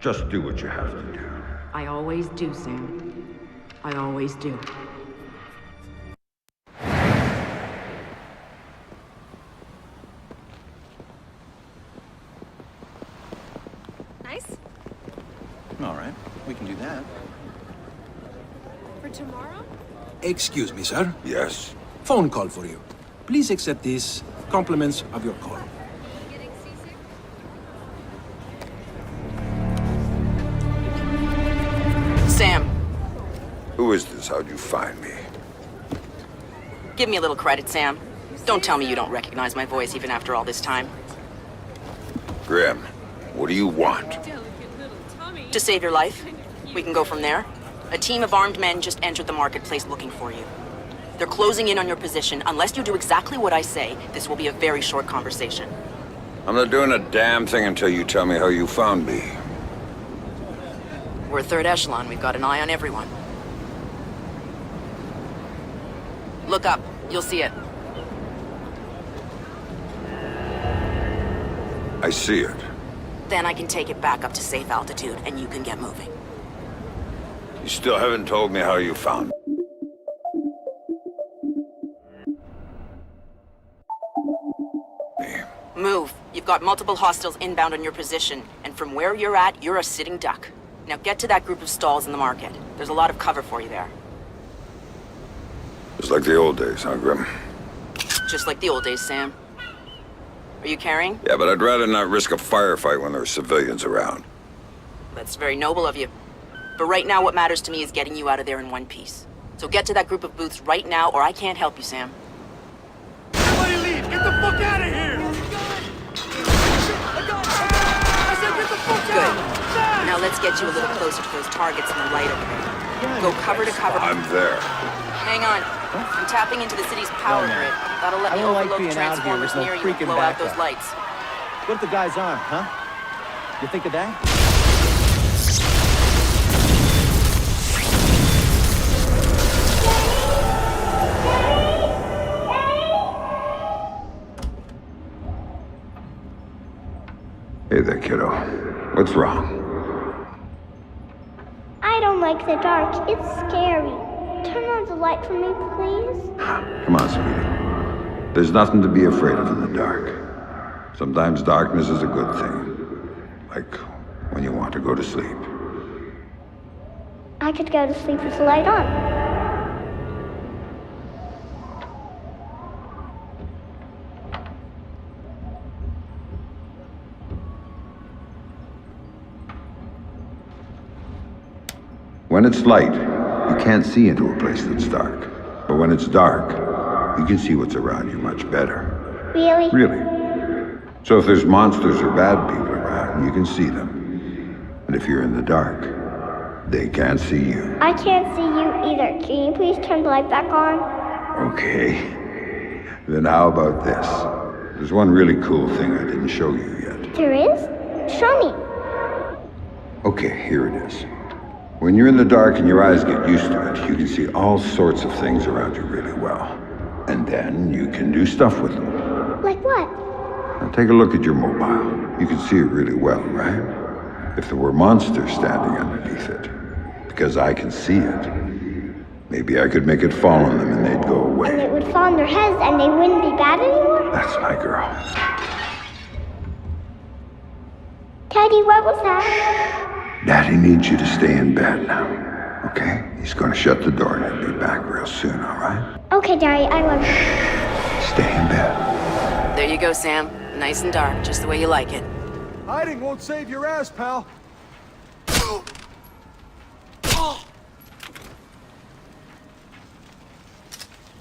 Just do what you have to do. I always do, Sam. I always do. Nice? All right, we can do that. For tomorrow? Excuse me, sir. Yes? Phone call for you. Please accept this. Compliments of your call. Getting seasick? Sam, Who is this? How'd you find me? give me a little credit, Sam. Don't tell me you don't recognize my voice even after all this time. Grim, what do you want? Delicate little tummy. To save your life, we can go from there. A team of armed men just entered the marketplace looking for you. They're closing in on your position. Unless you do exactly what I say, this will be a very short conversation. I'm not doing a damn thing until you tell me how you found me. We're third echelon. We've got an eye on everyone. Look up. You'll see it. I see it. Then I can take it back up to safe altitude, and you can get moving. You still haven't told me how you found me. Move. You've got multiple hostiles inbound on your position, and from where you're at, you're a sitting duck. Now get to that group of stalls in the market. There's a lot of cover for you there. It's like the old days, huh, Grim? Just like the old days, Sam. Are you carrying? Yeah, but I'd rather not risk a firefight when there are civilians around. That's very noble of you. But right now, what matters to me is getting you out of there in one piece. So get to that group of booths right now, or I can't help you, Sam. Everybody leave! Get the fuck out of here! I said get the fuck Good. out! Now let's get you a little closer to those targets in the light over there. Go cover to cover. I'm there. Hang on. I'm tapping into the city's power grid. That'll let I me don't like overload being out here transformers with no near you and freaking blow out those backup. lights. What if the guy's armed, huh? You think of that? Hey there, kiddo. What's wrong? I don't like the dark. It's scary. Turn on the light for me, please. Come on, sweetie. There's nothing to be afraid of in the dark. Sometimes darkness is a good thing. Like when you want to go to sleep. I could go to sleep with the light on. When it's light, you can't see into a place that's dark. But when it's dark, you can see what's around you much better. Really? Really. So if there's monsters or bad people around, you can see them. And if you're in the dark, they can't see you. I can't see you either. Can you please turn the light back on? Okay. Then how about this? There's one really cool thing I didn't show you yet. There is? Show me. Okay, here it is. When you're in the dark and your eyes get used to it, you can see all sorts of things around you really well. And then you can do stuff with them. Like what? Now take a look at your mobile. You can see it really well, right? If there were monsters standing underneath it, because I can see it, maybe I could make it fall on them and they'd go away. And it would fall on their heads and they wouldn't be bad anymore? That's my girl. Teddy, what was that? Daddy needs you to stay in bed now, okay? He's gonna shut the door and he'll be back real soon, all right? Okay, Daddy, I love you. Stay in bed. There you go, Sam. Nice and dark, just the way you like it. Hiding won't save your ass, pal.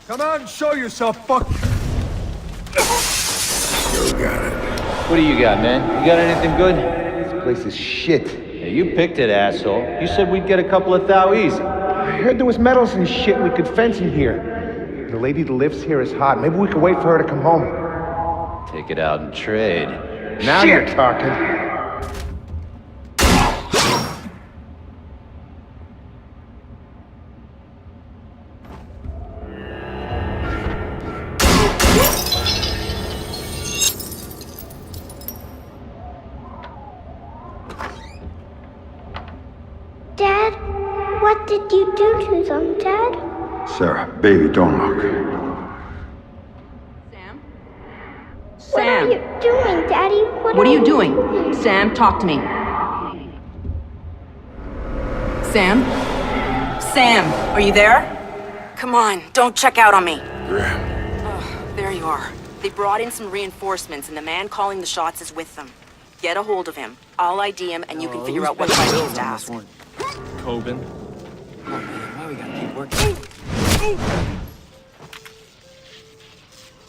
Come out and show yourself, fuck. You got it. What do you got, man? You got anything good? This place is shit. Yeah, you picked it, asshole. You said we'd get a couple of thou easy. I heard there was metals and shit we could fence in here. The lady that lives here is hot. Maybe we could wait for her to come home. Take it out and trade. Now Shit. you're talking. Dad, what did you do to them, Dad? Sarah, baby, don't look. Sam? What are Sam! you doing, Daddy? What are you doing? Sam, talk to me. Sam? Sam, are you there? Come on, don't check out on me. There you are. They brought in some reinforcements, and the man calling the shots is with them. Get a hold of him. I'll ID him, and you can figure out what questions to ask. Coben. Oh man, why we gotta keep working?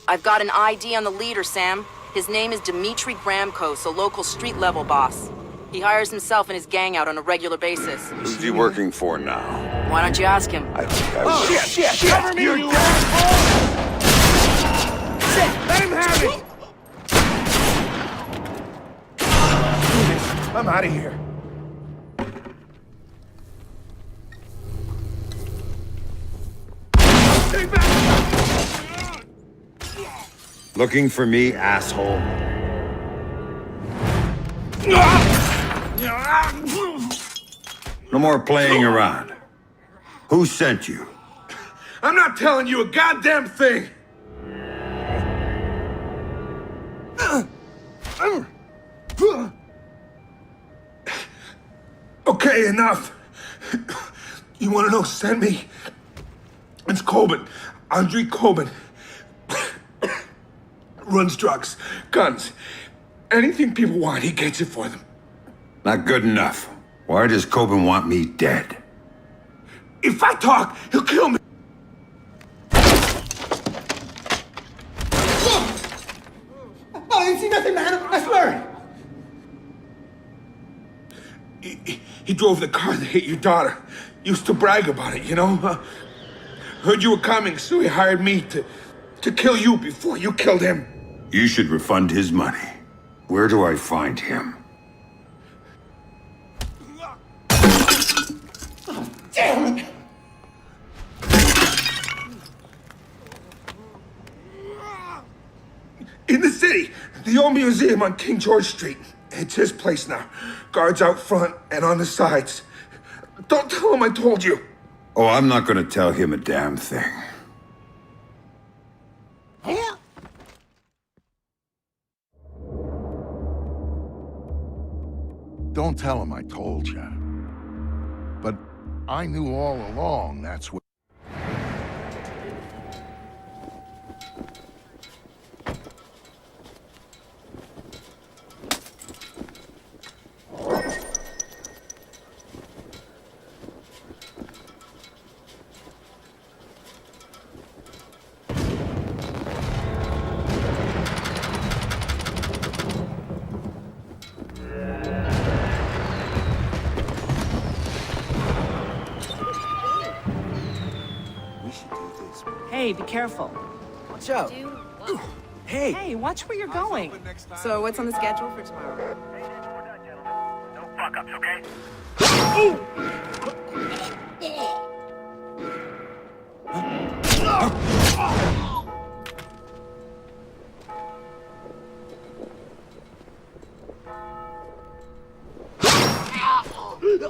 I've got an ID on the leader, Sam. His name is Dmitri Gramkos, a local street-level boss. He hires himself and his gang out on a regular basis. Who's he working for now? Why don't you ask him? I think I will. Shit! Cover me, you asshole! Let him have it! I'm out of here. Take back! Looking for me, asshole? No more playing around. Who sent you? I'm not telling you a goddamn thing! Okay, enough. You wanna know who sent me? It's Coben. Andrei Coben. Runs drugs, guns. Anything people want, he gets it for them. Not good enough. Why does Coben want me dead? If I talk, he'll kill me. I didn't see nothing, man. I swear. He drove the car that hit your daughter. Used to brag about it, you know? Heard you were coming, so he hired me to kill you before you killed him. You should refund his money. Where do I find him? Damn it. In the city, the old museum on King George Street. It's his place now. Guards out front and on the sides. Don't tell him I told you. Oh, I'm not gonna tell him a damn thing. Don't tell him I told you. But I knew all along that's what... Hey, be careful. Watch out. Hey. Hey, watch where you're going. So, what's on the schedule for tomorrow? No fuck-ups, okay?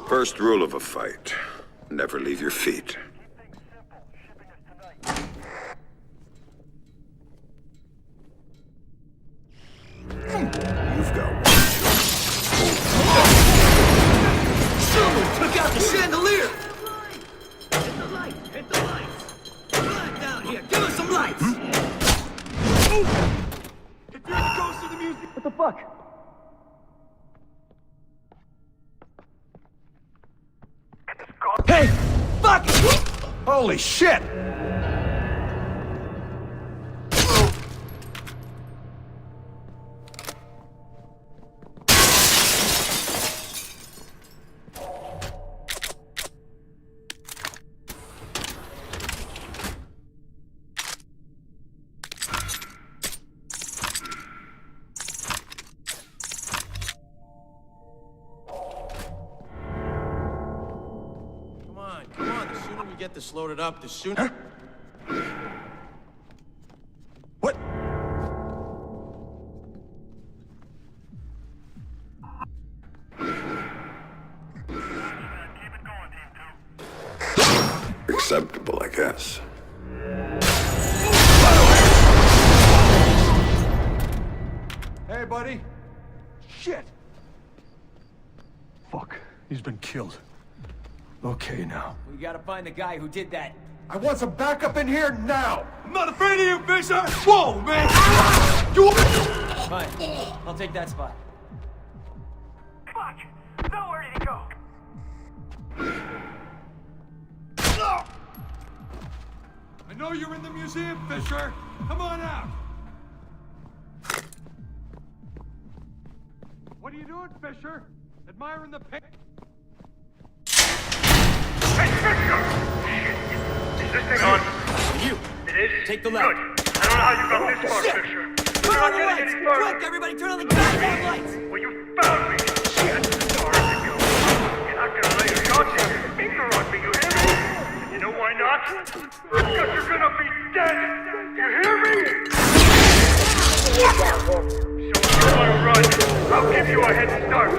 First rule of a fight, never leave your feet. You've got one. Someone took out the chandelier! Hit the lights! Hit the lights! Come down here! Give us some lights! If you're the ghost of the music... What the fuck? Hey! Fuck! Holy shit! Come on, the sooner we get this loaded up, the sooner... What? acceptable, I guess. Hey, buddy. Shit. Fuck. He's been killed. Okay, now. We gotta find the guy who did that. I want some backup in here now! I'm not afraid of you, Fisher! Whoa, man! You... Fine. I'll take that spot. Fuck! Now where did he go? I know you're in the museum, Fisher! Come on out! What are you doing, Fisher? Admiring the pic? Hey, Fisher! Is this thing on? You. It is? Take the left. Good. I don't know how you got this far, Fisher. Turn on the lights! Quick, everybody, turn on the goddamn lights! Well, you found me! Shit! Sorry to go. You're not gonna lay your shots and your finger on me, you hear me? And you know why not? Because you're gonna be dead! You hear me? So if you wanna run, I'll give you a head start.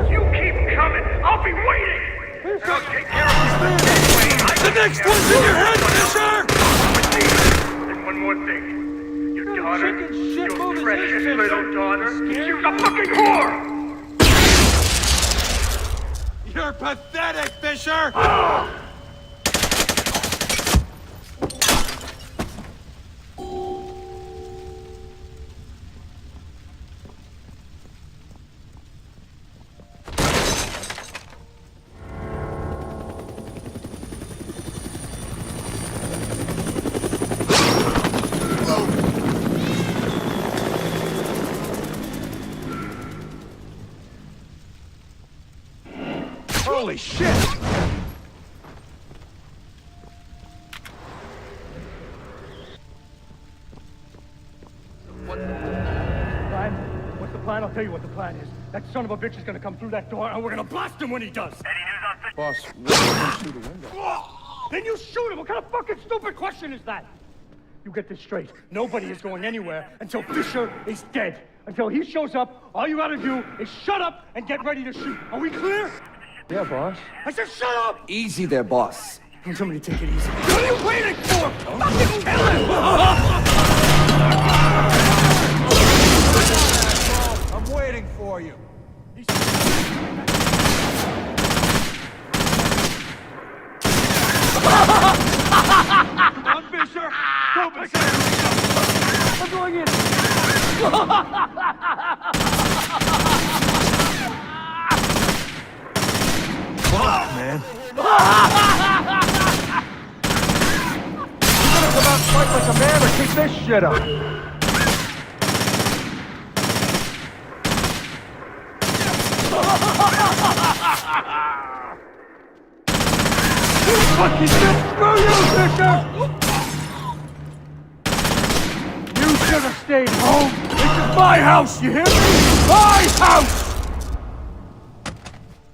You keep coming, I'll be waiting! And I'll take care of you the same way I The next one's in your head, Fisher! And one more thing. Your daughter, your precious little daughter, she's a fucking whore! You're pathetic, Fisher! Holy shit! What's the plan? I'll tell you what the plan is. That son of a bitch is gonna come through that door, and we're gonna blast him when he does. Boss, why don't you shoot a window? Then you shoot him! What kind of fucking stupid question is that? You get this straight. Nobody is going anywhere until Fisher is dead. Until he shows up, all you gotta do is shut up and get ready to shoot. Are we clear? Yeah, boss. I said shut up! Easy there, boss. Don't tell me to take it easy. What are you waiting for? Fucking kill him! I'm waiting for you. Come on, Fisher! Go, Fisher! I'm going in! Fuck, man. You better come out and fight like a man or keep this shit up. Fucking shit! Screw you, Fisher! You should have stayed home. This is my house, you hear me? My house!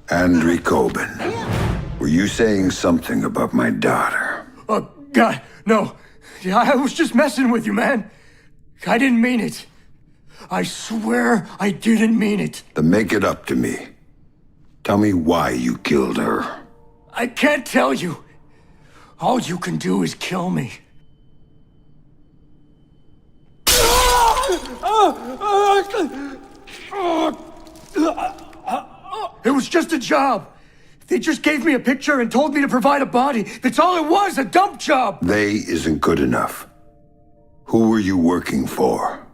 Andrew Coben, were you saying something about my daughter? Oh, God, no. Yeah, I was just messing with you, man. I didn't mean it. I swear I didn't mean it. Then make it up to me. Tell me why you killed her. I can't tell you. All you can do is kill me. It was just a job. They just gave me a picture and told me to provide a body. That's all it was, a dump job. They isn't good enough. Who were you working for?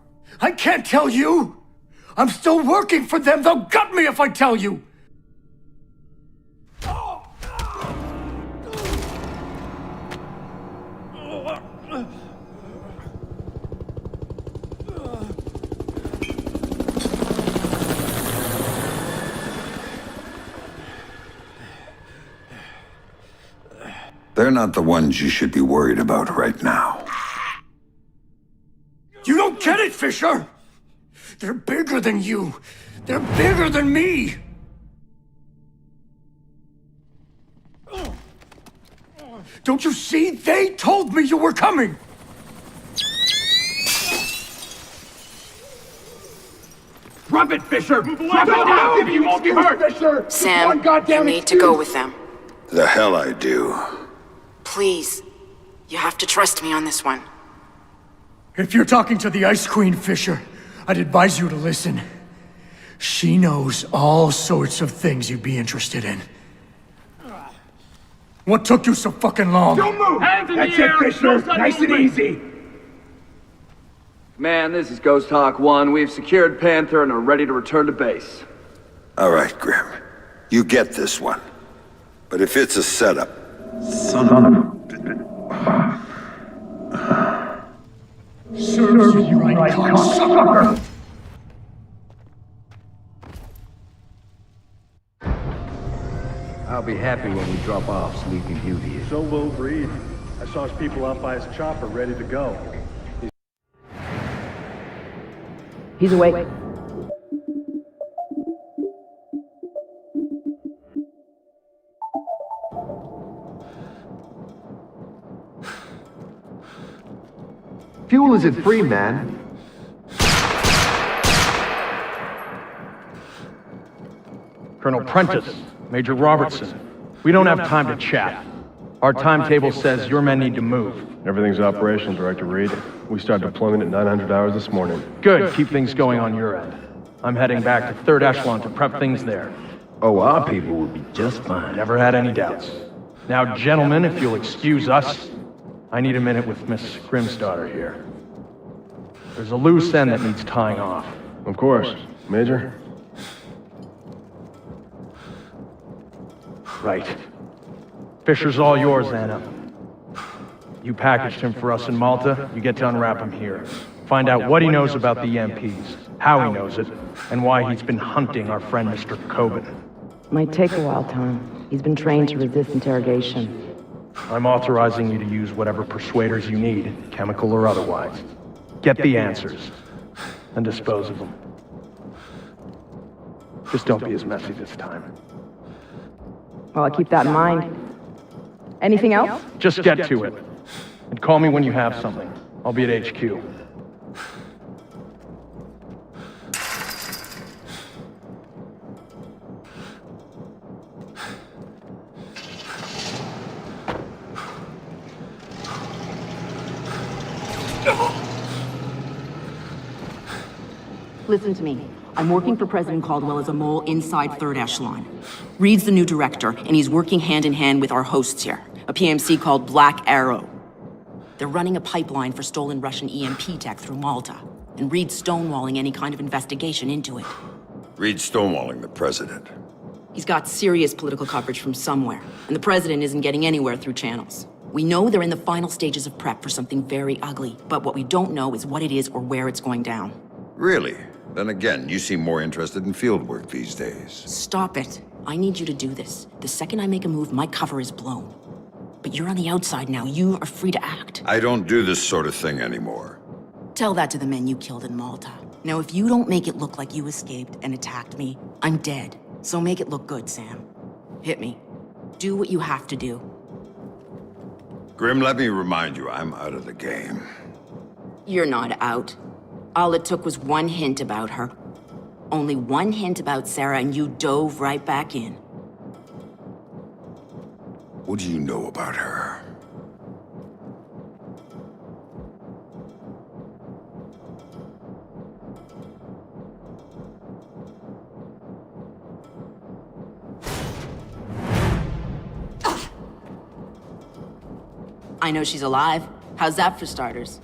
I can't tell you. I'm still working for them. They'll gut me if I tell you. They're not the ones you should be worried about right now. You don't get it, Fisher! They're bigger than you. They're bigger than me. Don't you see? They told me you were coming. Drop it, Fisher! Drop it now! If you won't get hurt, Fisher! Sam, you need to go with them. The hell I do. Please. You have to trust me on this one. If you're talking to the Ice Queen, Fisher, I'd advise you to listen. She knows all sorts of things you'd be interested in. What took you so fucking long? Don't move! Hands in That's the it, air! Fisher! No sudden Nice and movement. easy! Man, this is Ghost Hawk 1. We've secured Panther and are ready to return to base. All right, Grim. You get this one. But if it's a setup... Son of a... Serves you right, cocksucker! I'll be happy when we drop off Sleeping Beauty here. So will Reed. I saw his people out by his chopper ready to go. He's awake. Fuel isn't free, man. Colonel Prentice, Major Robertson, we don't have time to chat. Our timetable says your men need to move. Everything's operational, Director Reed. We start deployment at 900 hours this morning. Good, keep things going on your end. I'm heading back to 3rd Echelon to prep things there. Oh, our people will be just fine. Never had any doubts. Now, gentlemen, if you'll excuse us, I need a minute with Miss Grimsdaughter here. There's a loose end that needs tying off. Of course. Major? Right. Fisher's all yours, Anna. You packaged him for us in Malta, you get to unwrap him here. Find out what he knows about the EMPs, how he knows it, and why he's been hunting our friend Mr. Coben. Might take a while, Tom. He's been trained to resist interrogation. I'm authorizing you to use whatever persuaders you need, chemical or otherwise. Get the answers, and dispose of them. Just don't be as messy this time. Well, I'll keep that in mind. Anything else? Just get to it. And call me when you have something. I'll be at HQ. Listen to me. I'm working for President Caldwell as a mole inside 3rd Echelon. Reed's the new director, and he's working hand in hand with our hosts here, a PMC called Black Arrow. They're running a pipeline for stolen Russian EMP tech through Malta, and Reed's stonewalling any kind of investigation into it. Reed's stonewalling the president. He's got serious political coverage from somewhere, and the president isn't getting anywhere through channels. We know they're in the final stages of prep for something very ugly, but what we don't know is what it is or where it's going down. Really? Then again, you seem more interested in field work these days. Stop it. I need you to do this. The second I make a move, my cover is blown. But you're on the outside now. You are free to act. I don't do this sort of thing anymore. Tell that to the men you killed in Malta. Now, if you don't make it look like you escaped and attacked me, I'm dead. So make it look good, Sam. Hit me. Do what you have to do. Grim, let me remind you, I'm out of the game. You're not out. All it took was one hint about her. Only one hint about Sarah, and you dove right back in. What do you know about her? I know she's alive. How's that for starters?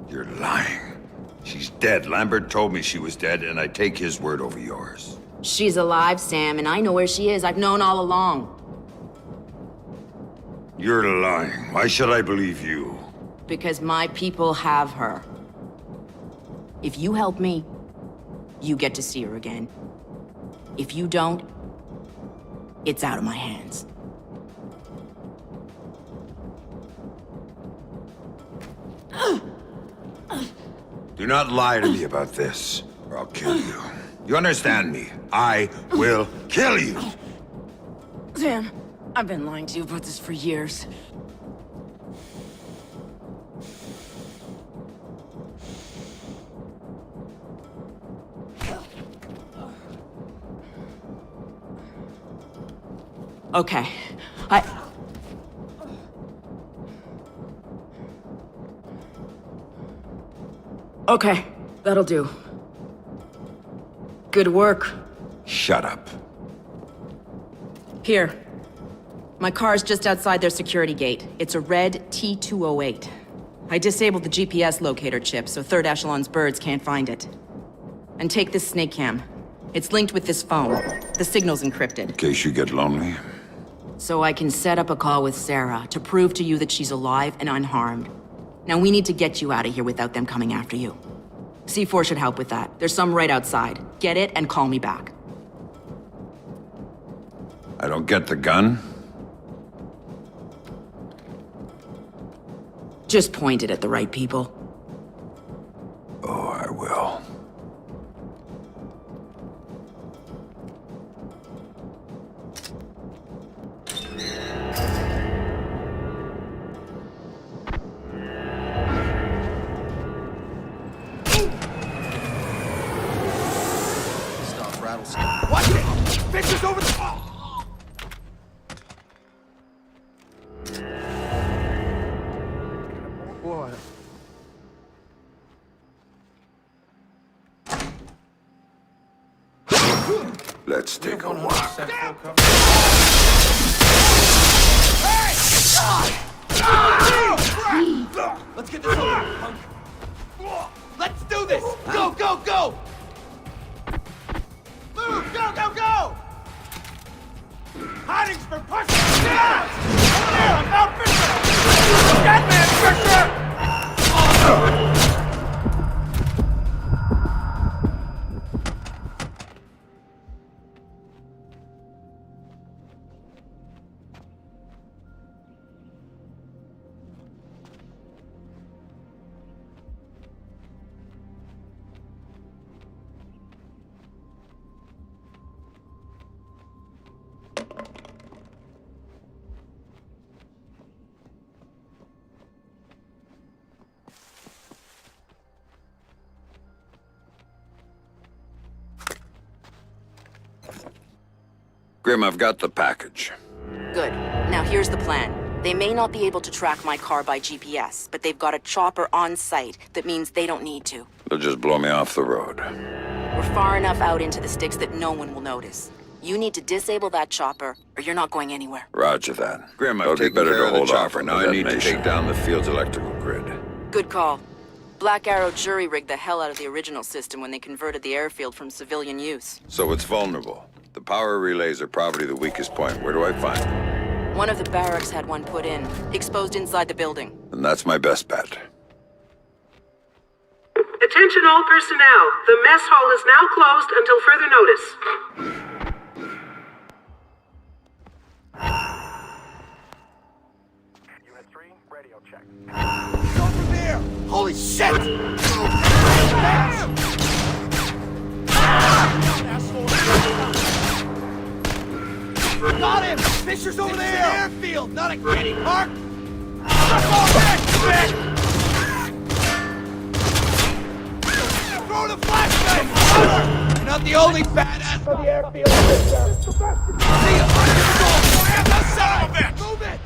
You're lying. She's dead. Lambert told me she was dead, and I take his word over yours. She's alive, Sam, and I know where she is. I've known all along. You're lying. Why should I believe you? Because my people have her. If you help me, you get to see her again. If you don't, it's out of my hands. Do not lie to me about this, or I'll kill you. You understand me? I will kill you! Sam, I've been lying to you about this for years. Okay, Okay, that'll do. Good work. Shut up. Here. My car's just outside their security gate. It's a red T208. I disabled the GPS locator chip so third echelon's birds can't find it. And take this snake cam. It's linked with this phone. The signal's encrypted. In case you get lonely. So I can set up a call with Sarah to prove to you that she's alive and unharmed. Now we need to get you out of here without them coming after you. C4 should help with that. There's some right outside. Get it and call me back. I don't get the gun. Just point it at the right people. Oh, I will. Stop, rattlesnake. Watch it! Fisher's over the... Boy. Let's take a walk. Let's get this over, punk. Let's do this! Go, go, go! Move! Go, go, go! Hiding's for pushing! Over there! I'm out Fisher! Dead man, Fisher! Grim, I've got the package. Good. Now here's the plan. They may not be able to track my car by GPS, but they've got a chopper on site. That means they don't need to. They'll just blow me off the road. We're far enough out into the sticks that no one will notice. You need to disable that chopper, or you're not going anywhere. Roger that. Grim, I've taken care of the chopper. Now I need to take down the field's electrical grid. Good call. Black Arrow jury-rigged the hell out of the original system when they converted the airfield from civilian use. So it's vulnerable. The power relays are probably the weakest point. Where do I find them? One of the barracks had one put in, exposed inside the building. And that's my best bet. Attention all personnel. The mess hall is now closed until further notice. Unit 3, radio check. Over there! Holy shit! Got him! Fisher's over there! It's an airfield, not a kiddie park! Throw the flashbang! You're not the only badass on the airfield, Fisher! See you! Fire the son of a bitch! Move it!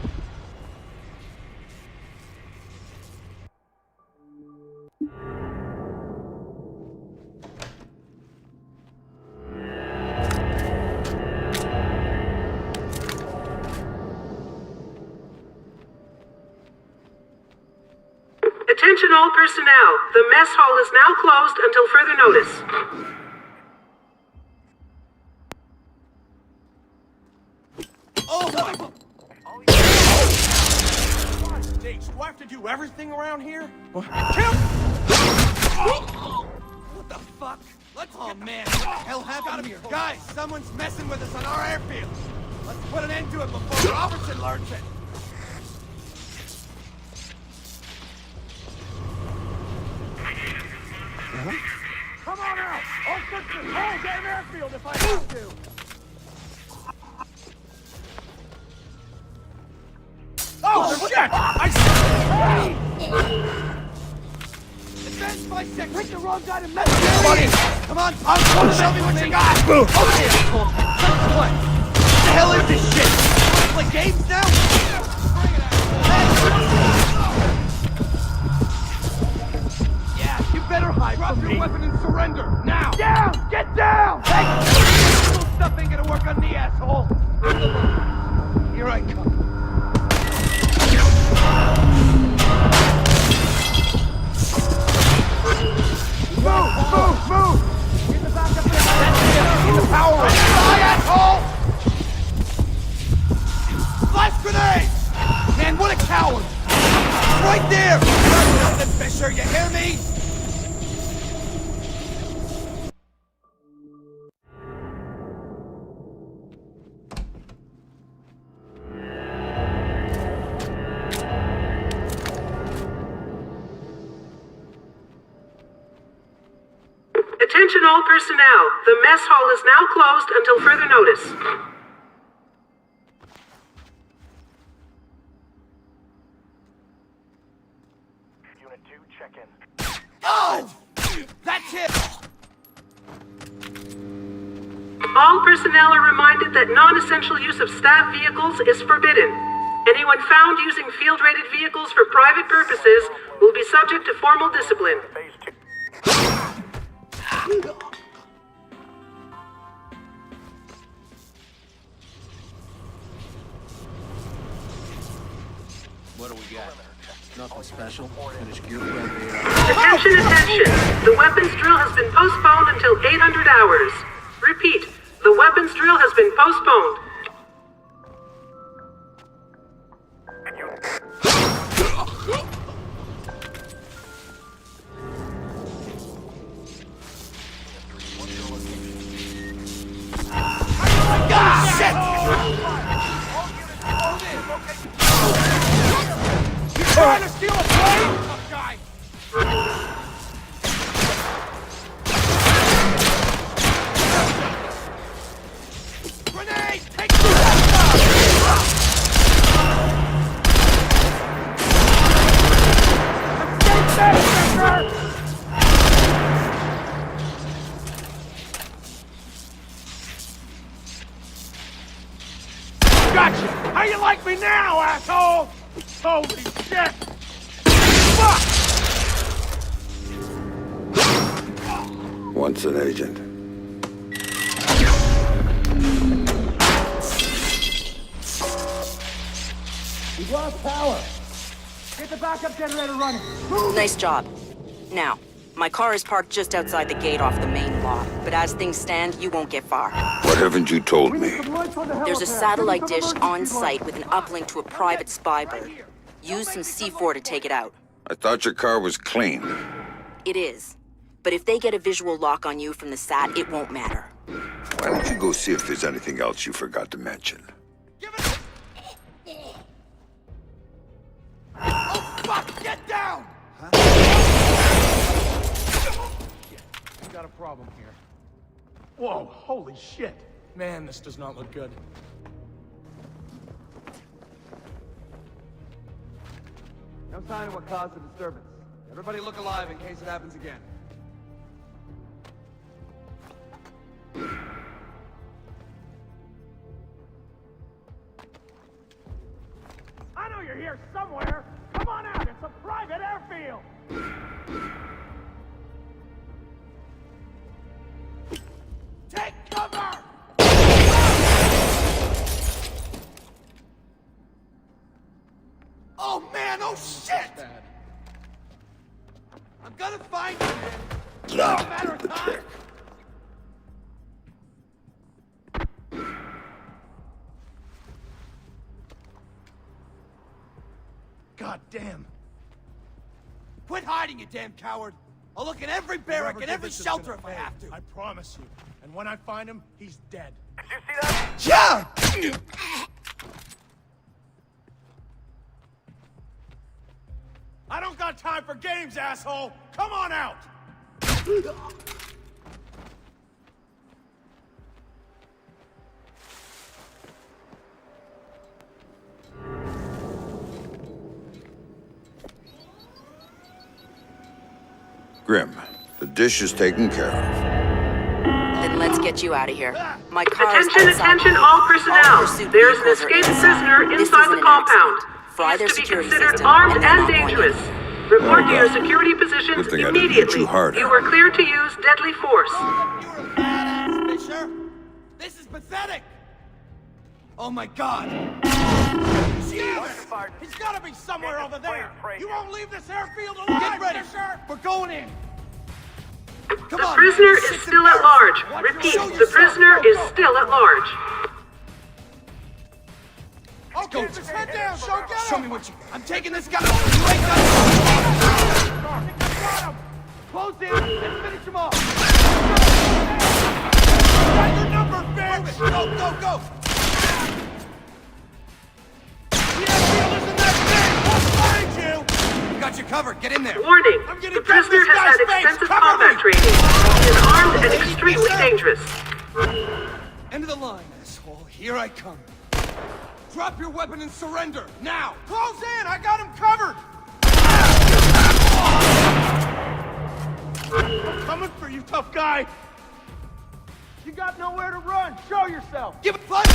Attention all personnel. The mess hall is now closed until further notice. Oh my... Sakes, do I have to do everything around here? What? Kill! What the fuck? Let's get man, what the hell happened here? Guys, someone's messing with us on our airfield. Let's put an end to it before Robertson learns it. Come on out! I'll fix this whole damn airfield if I have to! Oh, shit! I see! Advance by sec! Pick the wrong guy to mess with! Come on, punk! Show me what you got! Okay, asshole! What? What the hell is this shit? Wanna play games now? Bring it out! Hey! Yeah, you better hide Drop from your me. weapon and surrender, now! Down! Get down! Hey! This little stuff ain't gonna work on me, asshole! Here I come. Move! Get the back up there! Get the power on! Die, asshole! Flash grenade! Man, what a coward! Right there! That's nothing, Fisher, you hear me? Attention all personnel. The mess hall is now closed until further notice. Unit 2, check in. Oh! That's it! All personnel are reminded that non-essential use of staff vehicles is forbidden. Anyone found using field-rated vehicles for private purposes will be subject to formal discipline. What do we got? Nothing special. Finished gear prep here. Attention! The weapons drill has been postponed until 800 hours. Repeat, the weapons drill has been postponed. Trying to steal a plane? Tough guy. Grenade! Take the Gotcha! How you like me now, asshole? Holy shit! Fuck! Once an agent. We lost power. Get the backup generator running. Nice job. Now, my car is parked just outside the gate off the main lot, but as things stand, you won't get far. What haven't you told me? There's a satellite dish on site with an uplink to a private spy bird. Use some C4 to take it out. I thought your car was clean. It is. But if they get a visual lock on you from the sat, it won't matter. Why don't you go see if there's anything else you forgot to mention? Oh, fuck! Get down! We got a problem here. Whoa, holy shit. Man, this does not look good. No sign of what caused the disturbance. Everybody look alive in case it happens again. I know you're here somewhere! Come on out, it's a private airfield! Take cover! Oh man, oh shit! I'm gonna find you, man. It's not a matter of time. God damn. Quit hiding, you damn coward! I'll look at every barrack and every shelter if I have to. I promise you. And when I find him, he's dead. Did you see that? Yeah! I don't got time for games, asshole! Come on out! Grim, the dish is taken care of. Then let's get you out of here. My car is Attention, outside. attention all personnel. Pursuit There is an vehicles are escaped inside. prisoner This inside isn't the an compound. accident. Fry He their is to be security considered system, armed and then and I'll join you. dangerous. Report to your security positions good thing I didn't hit immediately. you harder. You were cleared to use deadly force. You're a badass, Fisher. This is pathetic. Oh my God. Jesus! He's gotta be somewhere over there. You won't leave this airfield alive. Get ready, Fisher. We're going in. Come The on, prisoner man. is Sit still down. at large. Repeat, Show the yourself. prisoner Go, is go. still at large. Okay, just head down. Show me what you. I'm taking this guy. You ain't got him. Close in and finish him off. Got your number, bitch. Go, go, go. The airfield isn't that big. We'll find you. We got you covered. Get in there. Warning, I'm getting the prisoner has had extensive combat training. He is armed and extremely dangerous. End of the line, asshole. Here I come. Drop your weapon and surrender, now! Close in! I got him covered! I'm coming for you, tough guy. You got nowhere to run. Show yourself. Give it fun!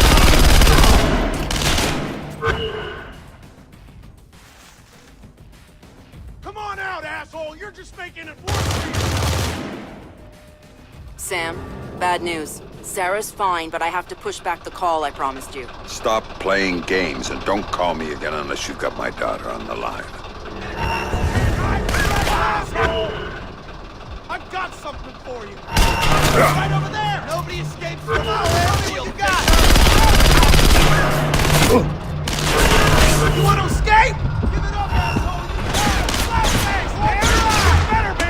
Come on out, asshole. You're just making it worse for yourself. Sam, bad news. Sarah's fine, but I have to push back the call I promised you. Stop playing games and don't call me again unless you've got my daughter on the line. Asshole! I've got something for you! Right over there! Nobody escapes from our airfield! You got it! You want to escape? Give it up, asshole! Last face! Better be!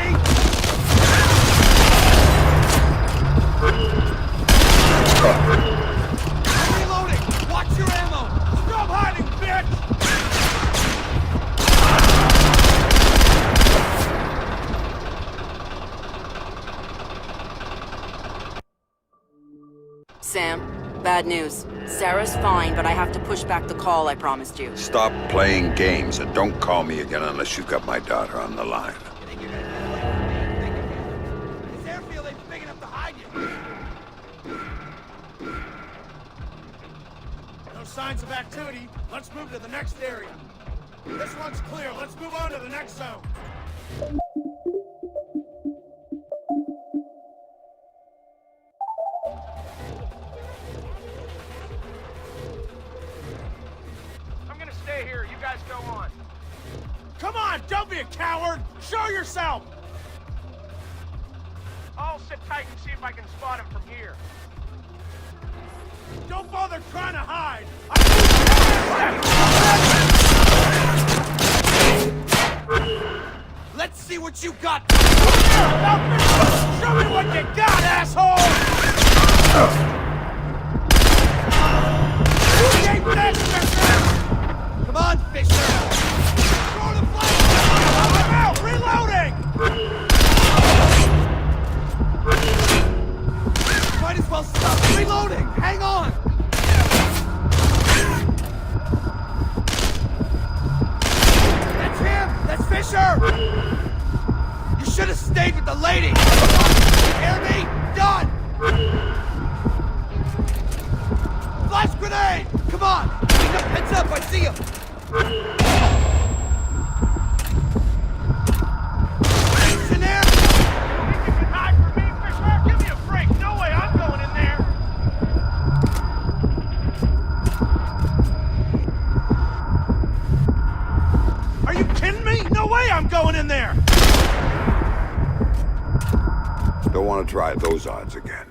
I'm reloading! Watch your ammo! Stop hiding, bitch! Sam, bad news. Sarah's fine, but I have to push back the call I promised you. Stop playing games and don't call me again unless you've got my daughter on the line. This airfield ain't big enough to hide you! No signs of activity. Let's move to the next area. This one's clear. Let's move on to the next zone. I'm gonna stay here. You guys go on. Come on! Don't be a coward! Show yourself! I'll sit tight and see if I can spot him from here. Don't bother trying to hide! Let's see what you got! Show me what you got, asshole! You ain't this, Fisher! Come on, Fisher! Throw the flag! I'm out! Reloading! Might as well stop reloading! Hang on! That's him! That's Fisher! You should have stayed with the lady! You hear me? Done! Flash grenade! Come on! Heads up, I see him! He's in there! Think you can hide from me, Fisher? Give me a break! No way I'm going in there! Are you kidding me? No way I'm going in there! Don't want to try those odds again.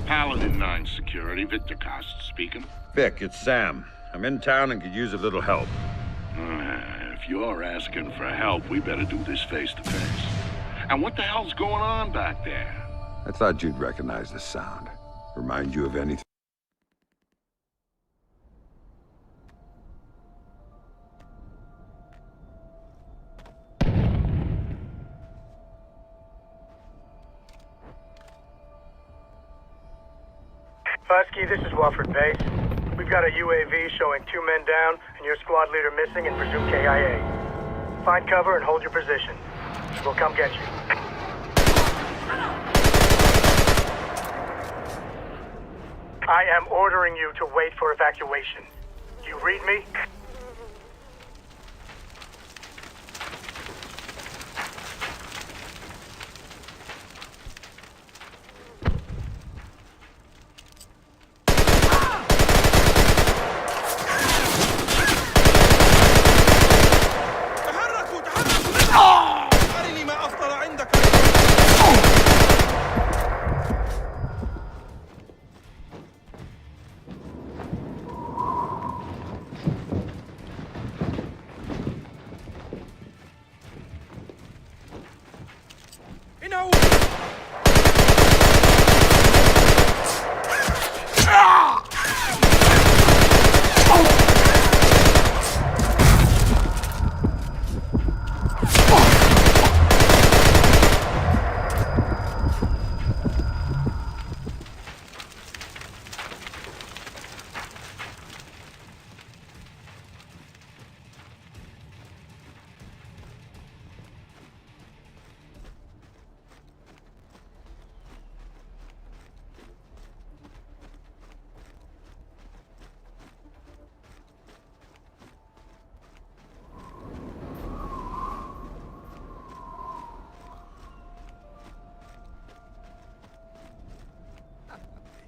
Paladin 9 Security, Victor Cost speaking. Vic, it's Sam. I'm in town and could use a little help. If you're asking for help, we better do this face to face. And what the hell's going on back there? I thought you'd recognize the sound. Remind you of anything? Husky, this is Wofford Base. We've got a UAV showing 2 men down and your squad leader missing and presumed KIA. Find cover and hold your position. We'll come get you. I am ordering you to wait for evacuation. Do you read me?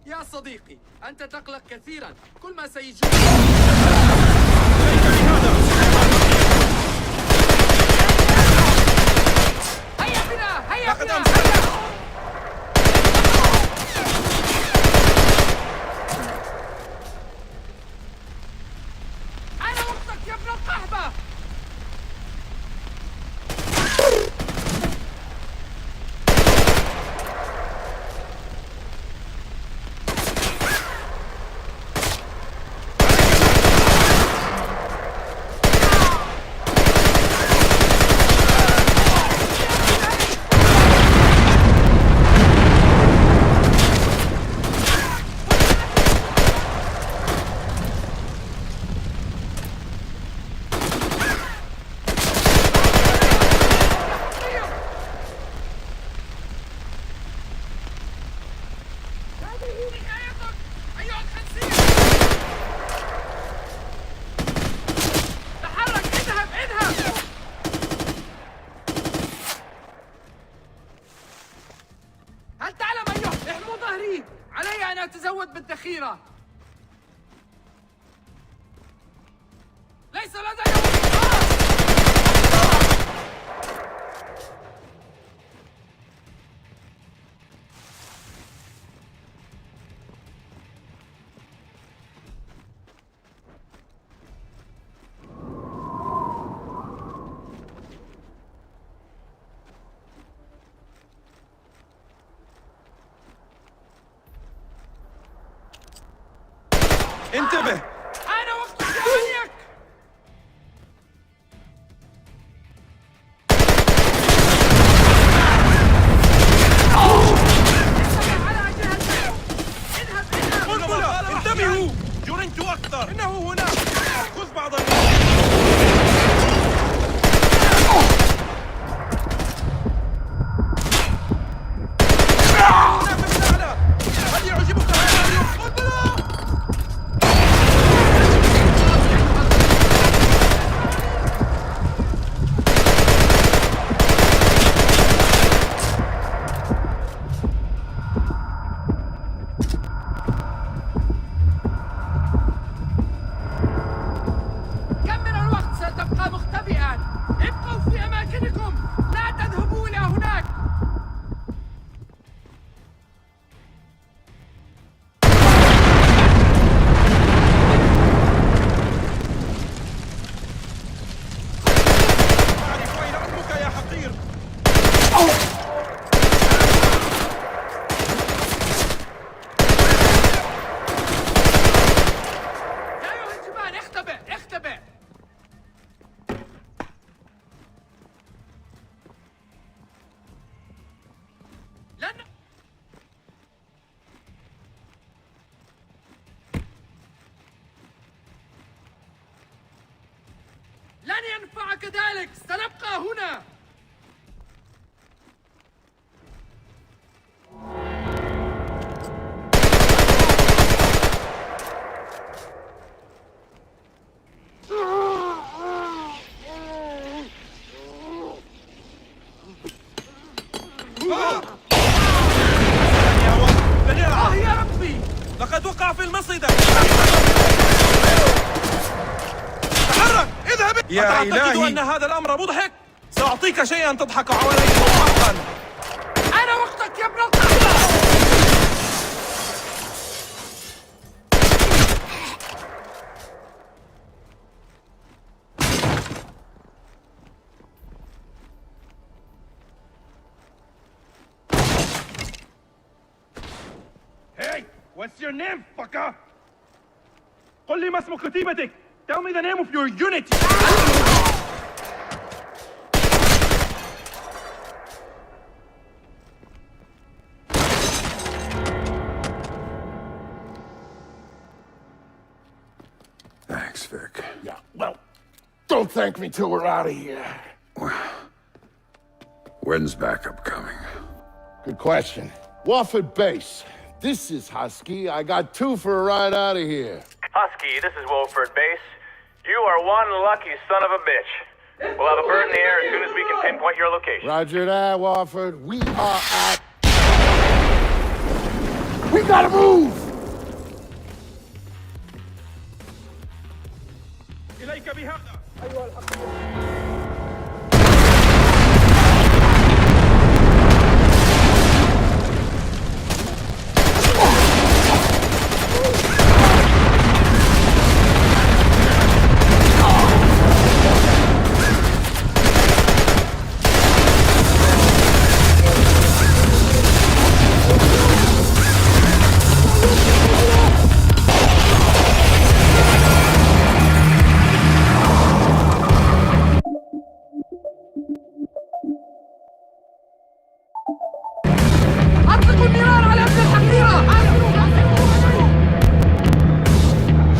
يا صديقي، أنت تقلق كثيرا. كل ما سيجي هيا بنا، هيا بنا. أنا وقتك يا ابن القحبة. علي أن أتزود بالذخيرة. ليس لدي انتبه. أنا وقت ثانيك. انتبهوا، جرنت أكثر. إنه هناك. خذ بعض هل يعجبك هذا اليوم؟ كذلك سنبقى هنا. يا ربي لقد وقع في المصيدة. تحرك اذهب. يا إلهي أتعتقد أن هذا الأمر مضحك؟ سأعطيك شيئا تضحك عليه حقا. أنا وقتك يا ابن القحطة. Hey, what's your name, fucker? قل لي ما اسم كتيبتك. Tell me the name of your unit. Thanks, Vic. Yeah, well, don't thank me till we're out of here. When's backup coming? Good question. Wofford Base. This is Husky. I got 2 for a ride out of here. Husky, this is Wofford Base. You are one lucky son of a bitch. We'll have a bird in the air as soon as we can pinpoint your location. Roger that, Wofford. We are at... We gotta move! إليك بهذا. أيها الحق.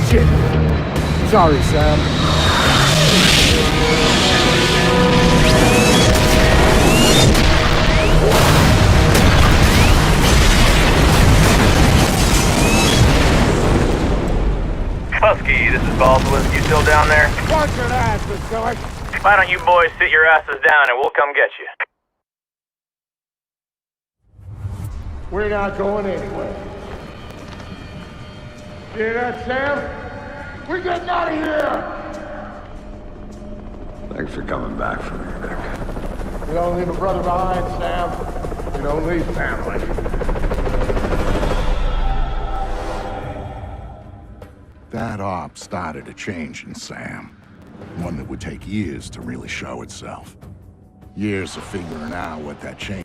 Shit. Sorry, Sam. Husky, this is Baldwin. You still down there? Watch your ass, Miss George. Why don't you boys sit your asses down and we'll come get you? We're not going anywhere. Hear that, Sam? We're getting out of here! Thanks for coming back for me, Vic. We don't leave a brother behind, Sam. We don't leave family. That op started a change in Sam. One that would take years to really show itself. Years of figuring out what that change...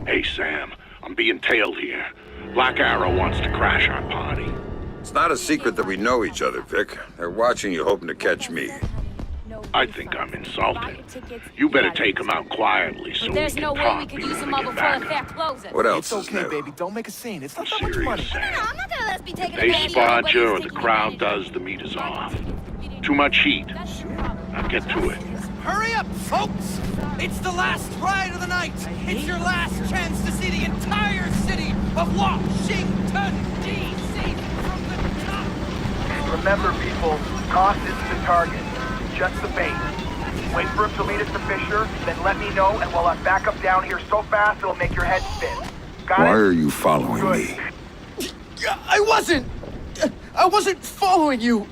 Hey, Sam, I'm being tailed here. Black Arrow wants to crash our party. It's not a secret that we know each other, Vic. They're watching you, hoping to catch me. I think I'm insulted. You better take him out quietly so There's we no can way talk we could before use they them all get before the back fair up. closes. What else It's is okay, new? baby. Don't make a scene. It's not that much Serious, money. Sam. I'm not gonna let us be taking They advantage of spot nobody's you or the taking crowd advantage. does, the meat is off. Too much heat. Now get to it. Hurry up, folks! It's the last ride of the night. It's your last chance to see the entire city of Washington, D.C. from the top. Remember, people, cost isn't the target, just the bait. Wait for him to lead us to Fisher, then let me know, and we'll have backup down here so fast it'll make your head spin. Got Why it? are you following me? I wasn't following you.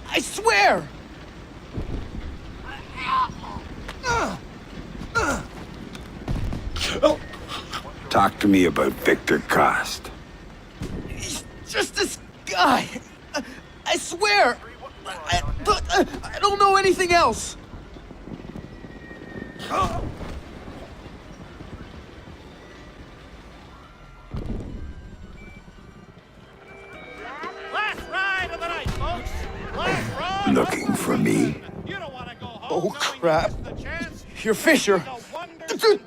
I swear. Talk to me about Victor Cost. He's just this guy. I swear. I don't know anything else. Last ride of the Looking for me? Oh, crap. You're Fisher.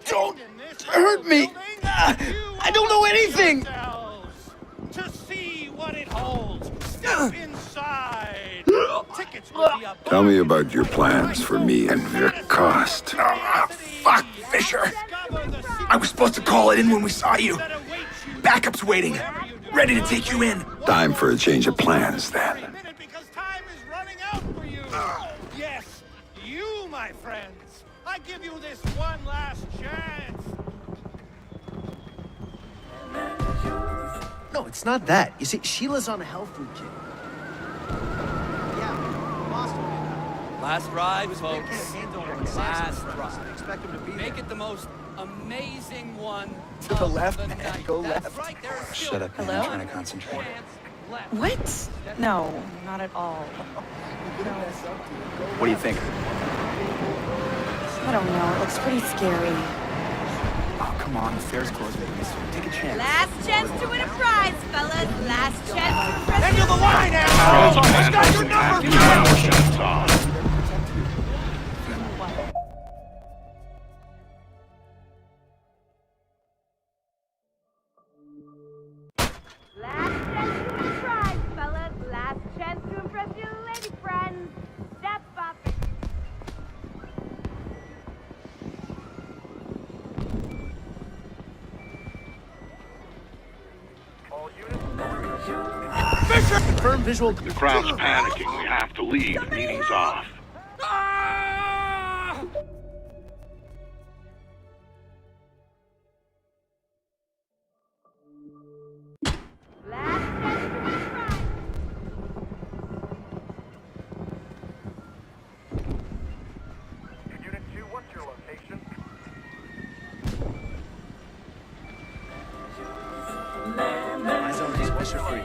Don't hurt me. I don't know anything. To see what it holds. Step inside. Tickets will be up. Tell me about your plans for me and Vic Cost. Fuck, Fisher. I was supposed to call it in when we saw you. Backup's waiting. Ready to take you in. Time for a change of plans, then. Because time is running out for you. Yes, you, my friends. I give you this one last chance. No, it's not that. You see, Sheila's on a health food kick. Last ride, folks. Last ride. Expect him to be Make it the most amazing one. to the left, man. Night. Go That's left. right, there is Shut up, man. I'm trying to concentrate. What? No, not at all. What do you think? I don't know. It looks pretty scary. Oh, come on. The fair's closed. Take a chance. Last chance to win a prize, fellas. Last chance to impress. End of the line, asshole! I got your number! Shots on. Last chance to win a prize, fellas. Last chance to impress your lady friends. Step up. Confirm visual. The crowd's panicking. We have to leave. Meeting's off. Unit 2, what's your location? Eyes on these Fisher free.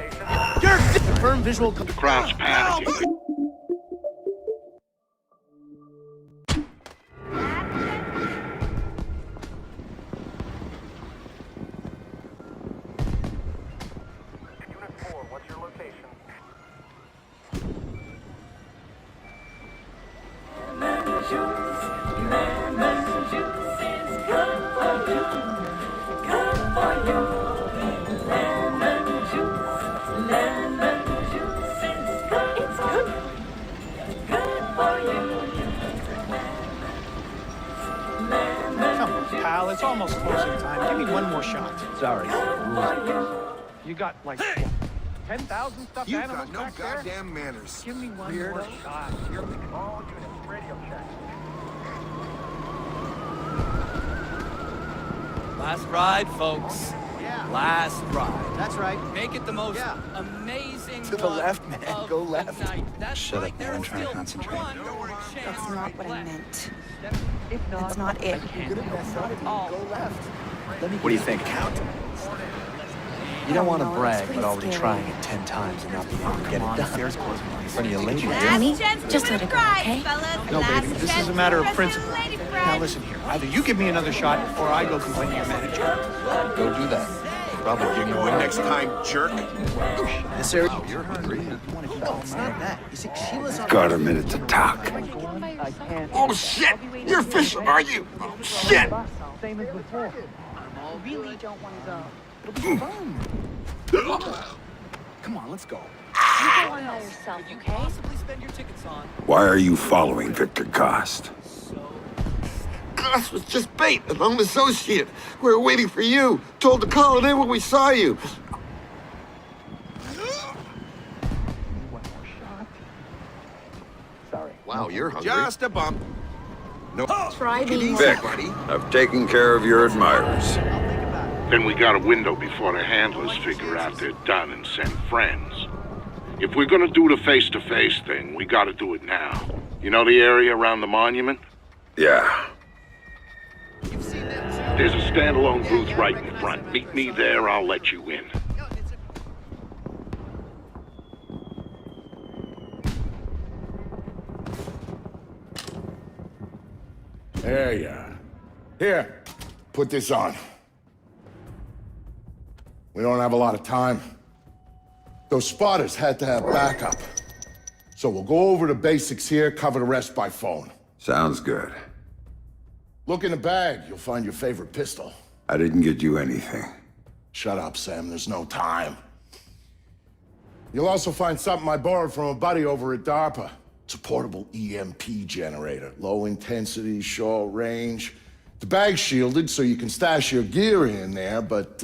Confirm visual. The crowd's panicking. Unit 4, what's your location? Come on, pal. It's almost closing time. Give me one more shot. Sorry. You got like 10,000 stuffed You've animals got no back there? goddamn manners. Give me one more shot. All units, radio check. Last ride, folks. Last ride. That's right. Make it the most amazing To the one left, man. of Go the left. night. That's Shut right, up, man. there I'm is trying to still concentrate. one chance That's not what I meant. If not, That's not it. You're gonna mess up. Go left. What do you think? Count. You don't want to know, it's brag, pretty but already scary. trying it 10 times and not being able to get it done. Fair's closing in front of your lady. Honey, Last chance to just win let a it go, prize, okay? fellas. No, Last baby, this chance is a to matter of impress your principle. lady Now friends. listen here. Either you give me another shot, or I go complain to your manager. Go do that. Probably give me One next time, jerk. This area. Oh, you're hungry. No, it's not that. You see, Sheila's on. Got a minute to talk. Oh, shit! You're Fisher, are you? Oh, shit! Same as before. Really don't want to go. It'll be fun. Come on, let's go. You go on by yourself, okay? Possibly spend your tickets on. Why are you following Victor Cost? Gus was just bait, a lone associate. We were waiting for you. Told to call it in when we saw you. One more shot. Sorry. Wow, you're hungry. Just a bump. No. Try these. Vic, I've taken care of your admirers. Then we got a window before the handlers figure out they're done and send friends. If we're gonna do the face-to-face thing, we gotta do it now. You know the area around the monument? Yeah. There's a standalone booth right in front. Meet me there, I'll let you in. There you are. Here, put this on. We don't have a lot of time. Those spotters had to have backup. So we'll go over the basics here, cover the rest by phone. Sounds good. Look in the bag, you'll find your favorite pistol. I didn't get you anything. Shut up, Sam, there's no time. You'll also find something I borrowed from a buddy over at DARPA. It's a portable EMP generator. Low intensity, short range. The bag's shielded so you can stash your gear in there, but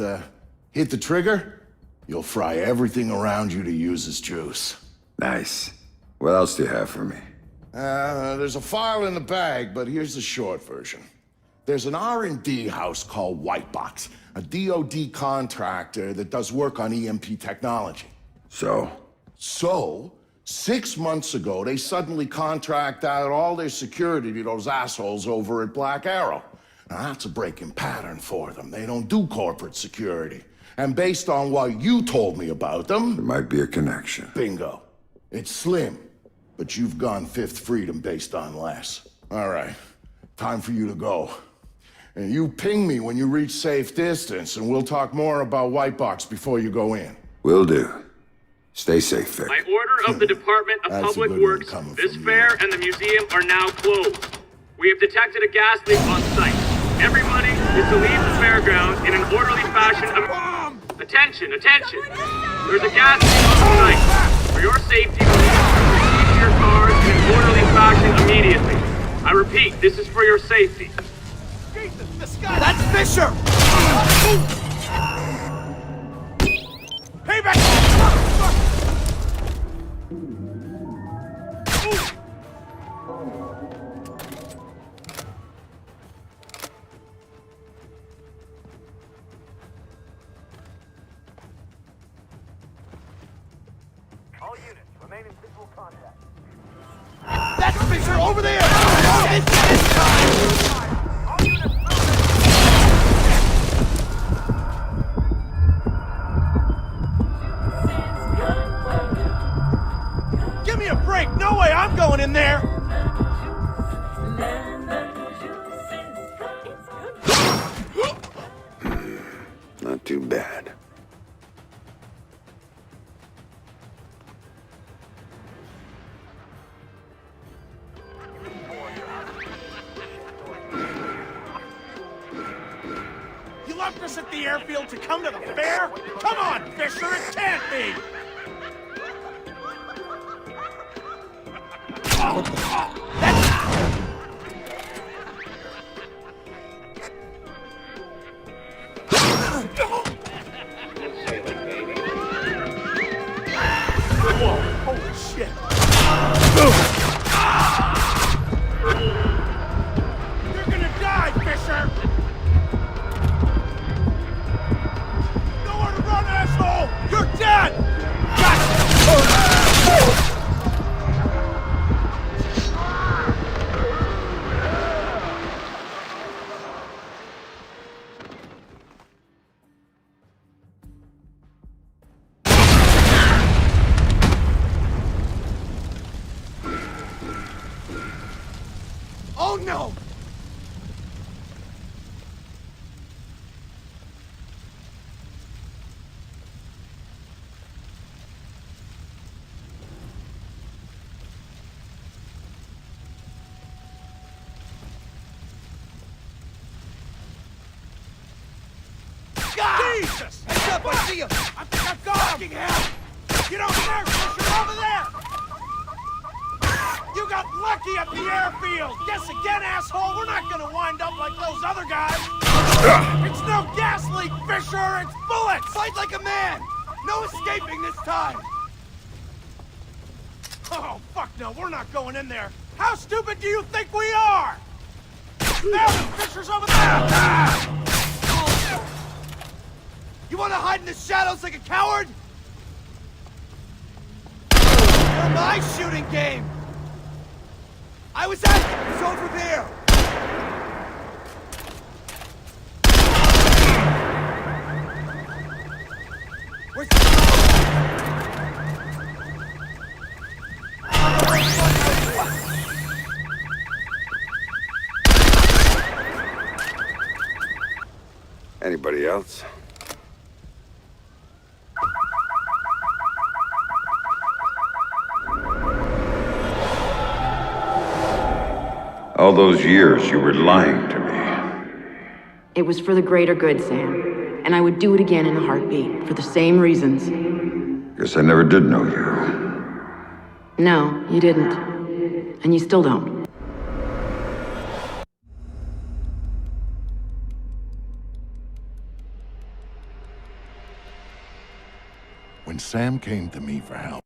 hit the trigger, you'll fry everything around you to use as juice. Nice. What else do you have for me? There's a file in the bag, but here's the short version. There's an R&D house called Whitebox, a DoD contractor that does work on EMP technology. So, 6 months ago, they suddenly contract out all their security to those assholes over at Black Arrow. Now, that's a breaking pattern for them. They don't do corporate security. And based on what you told me about them... There might be a connection. Bingo. It's slim, but you've gone Fifth Freedom based on less. All right, time for you to go. And you ping me when you reach safe distance, and we'll talk more about Whitebox before you go in. Will do. Stay safe, Vic. By order of the Department of Public Works, this fair and the museum are now closed. We have detected a gas leak on site. Everybody is to leave the fairgrounds in an orderly fashion. Attention, attention! There's a gas leak on site. For your safety, please proceed to your cars in an orderly fashion immediately. I repeat, this is for your safety. Jesus, this guy! That's Fisher! Payback! All units, remain in visual contact. That's Fisher over there! Give me a break! No way I'm going in there! Not too bad. You left us at the airfield to come to the fair? Come on, Fisher, it can't be! Whoa, holy shit! You're gonna die, Fisher! Nowhere to run, asshole! You're dead! Oh no! God! Jesus! Heads up, I see him! I think I've got him! Hell! Get over there, Fisher! Over there! You got lucky at the airfield! Guess again, asshole! We're not gonna wind up like those other guys! It's no gas leak, Fisher! It's bullets! Fight like a man! No escaping this time! Oh, fuck no, we're not going in there! How stupid do you think we are? Now the Fisher's over there! You wanna hide in the shadows like a coward? You're my shooting game! I was asking, it's over there! Where's Anybody else? All those years you were lying to me. It was for the greater good, Sam. And I would do it again in a heartbeat, for the same reasons. Guess I never did know you. No, you didn't. And you still don't. When Sam came to me for help,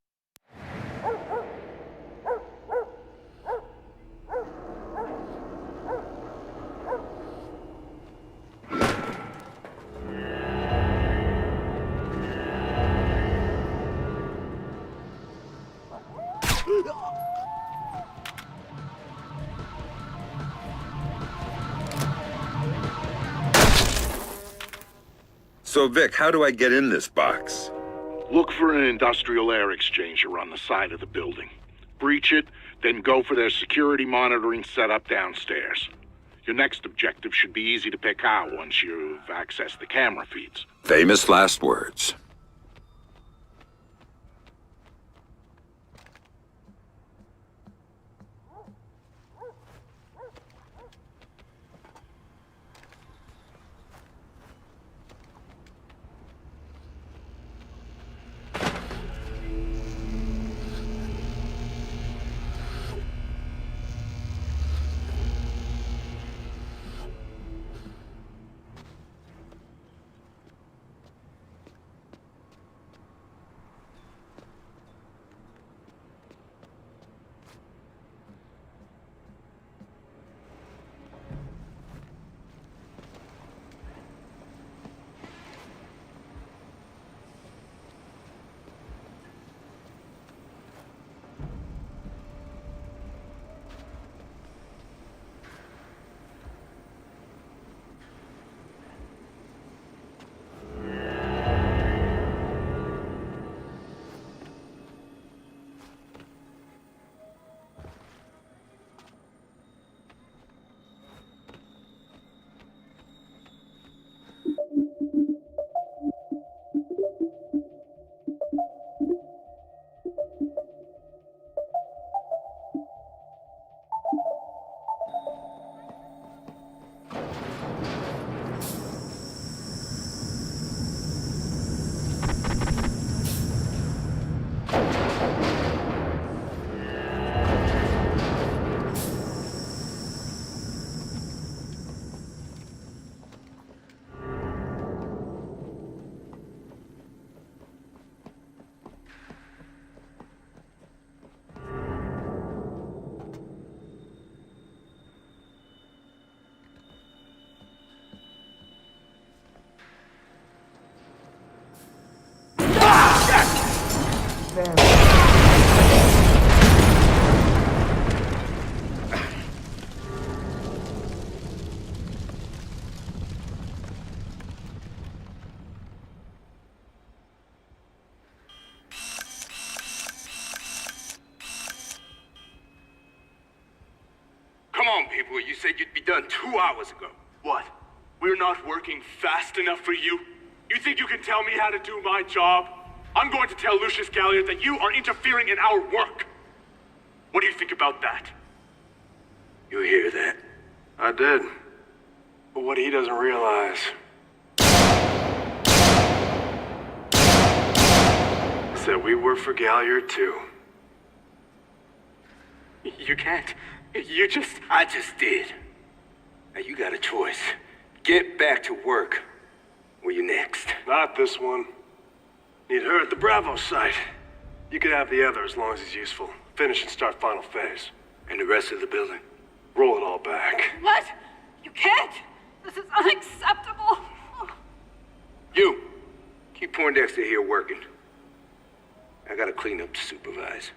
So, Vic, how do I get in this box? Look for an industrial air exchanger on the side of the building. Breach it, then go for their security monitoring setup downstairs. Your next objective should be easy to pick out once you've accessed the camera feeds. Famous last words. Come on, people. You said you'd be done 2 hours ago. What? We're not working fast enough for you? You think you can tell me how to do my job? I'm going to tell Lucius Galliard that you are interfering in our work. What do you think about that? You hear that? I did. But what he doesn't realize is that we work for Galliard too. You can't. I just did. Now you got a choice. Get back to work. Or you next. Not this one. Need her at the Bravo site. You could have the other as long as he's useful. Finish and start final phase. And the rest of the building? Roll it all back. What? You can't! This is unacceptable! You! Keep Poindexter here working. I gotta clean up to supervise.